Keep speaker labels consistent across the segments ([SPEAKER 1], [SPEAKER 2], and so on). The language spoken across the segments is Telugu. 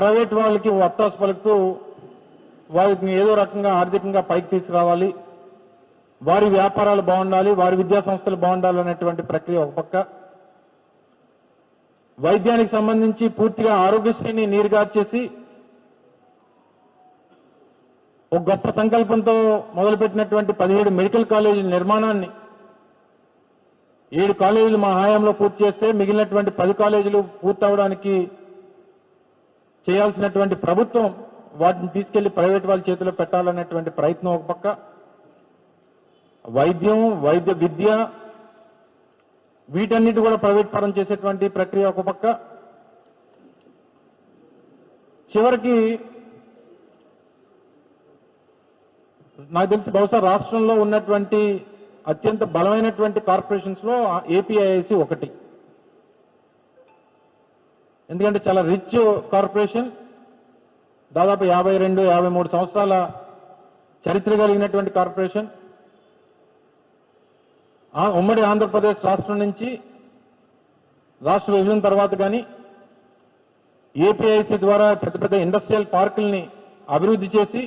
[SPEAKER 1] ప్రైవేట్ వాళ్ళకి వత్తాసు పలుకుతూ వారిని ఏదో రకంగా ఆర్థికంగా పైకి తీసుకురావాలి, వారి వ్యాపారాలు బాగుండాలి, వారి విద్యా సంస్థలు బాగుండాలి అనేటువంటి ప్రక్రియ ఒక పక్క, వైద్యానికి సంబంధించి పూర్తిగా ఆరోగ్యశ్రీని నీరుగార్చేసి ఒక గొప్ప సంకల్పంతో మొదలుపెట్టినటువంటి 17 మెడికల్ కాలేజీల నిర్మాణాన్ని 7 కాలేజీలు మా హయాంలో పూర్తి చేస్తే మిగిలినటువంటి 10 కాలేజీలు పూర్తవడానికి చేయాల్సినటువంటి ప్రభుత్వం వాటిని తీసుకెళ్లి ప్రైవేట్ వాళ్ళ చేతిలో పెట్టాలనేటువంటి ప్రయత్నం ఒక పక్క, వైద్యం, వైద్య విద్య వీటన్నిటి కూడా ప్రైవేట్ పరం చేసేటువంటి ప్రక్రియ ఒక పక్క, చివరికి నాకు తెలిసి బహుశా రాష్ట్రంలో ఉన్నటువంటి అత్యంత బలమైనటువంటి కార్పొరేషన్స్ లో ఏపీఐఐసి ఒకటి. ఎందుకంటే చాలా రిచ్ కార్పొరేషన్, దాదాపు 52-53 సంవత్సరాల చరిత్ర కలిగినటువంటి కార్పొరేషన్. ఉమ్మడి ఆంధ్రప్రదేశ్ రాష్ట్రం నుంచి రాష్ట్ర విభజన తర్వాత కానీ ఏపీఐసి ద్వారా పెద్ద పెద్ద ఇండస్ట్రియల్ పార్కుల్ని అభివృద్ధి చేసి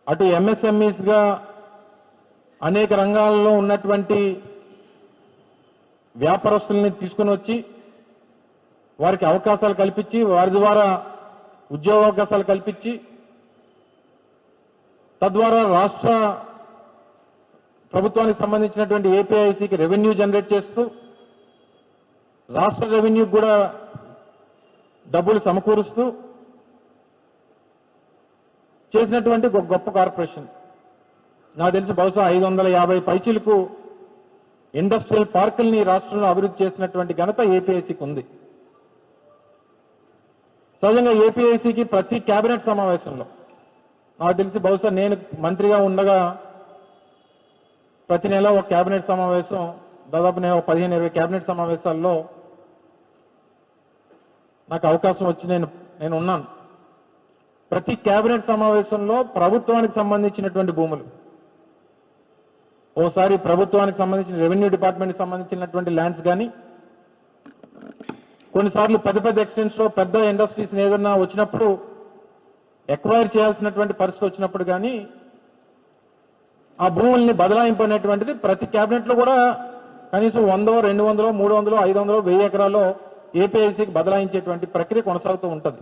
[SPEAKER 1] అటు ఎంఎస్ఎంఈస్గా అనేక రంగాల్లో ఉన్నటువంటి వ్యాపారస్తుల్ని తీసుకుని వచ్చి వారికి అవకాశాలు కల్పించి వారి ద్వారా ఉద్యోగావకాశాలు కల్పించి తద్వారా రాష్ట్ర ప్రభుత్వానికి సంబంధించినటువంటి ఏపీఐసికి రెవెన్యూ జనరేట్ చేస్తూ రాష్ట్ర రెవెన్యూకి కూడా డబ్బులు సమకూరుస్తూ చేసినటువంటి గొప్ప కార్పొరేషన్. నాకు తెలిసి బహుశా 550 పైచీలకు ఇండస్ట్రియల్ పార్కుల్ని రాష్ట్రంలో అభివృద్ధి చేసినటువంటి ఘనత ఏపీఐసికి ఉంది. సహజంగా ఏపీఐసికి ప్రతి కేబినెట్ సమావేశంలో నాకు తెలిసి బహుశా నేను మంత్రిగా ఉండగా ప్రతి నెల ఒక కేబినెట్ సమావేశం, దాదాపు నేను 15-20 కేబినెట్ సమావేశాల్లో నాకు అవకాశం వచ్చి నేను ఉన్నాను. ప్రతి కేబినెట్ సమావేశంలో ప్రభుత్వానికి సంబంధించినటువంటి భూములు, ఓసారి ప్రభుత్వానికి సంబంధించిన రెవెన్యూ డిపార్ట్మెంట్కి సంబంధించినటువంటి ల్యాండ్స్ కానీ, కొన్నిసార్లు పెద్ద పెద్ద ఎక్స్టెన్స్లో పెద్ద ఇండస్ట్రీస్ ఏదన్నా వచ్చినప్పుడు ఎక్వైర్ చేయాల్సినటువంటి పరిస్థితి వచ్చినప్పుడు కానీ ఆ భూముల్ని బదలాయింపనేటువంటిది ప్రతి క్యాబినెట్లో కూడా కనీసం 100, 200, 300, 500, 1000 ఎకరాల్లో ఏపీఐసికి బదలాయించేటువంటి ప్రక్రియ కొనసాగుతూ ఉంటుంది.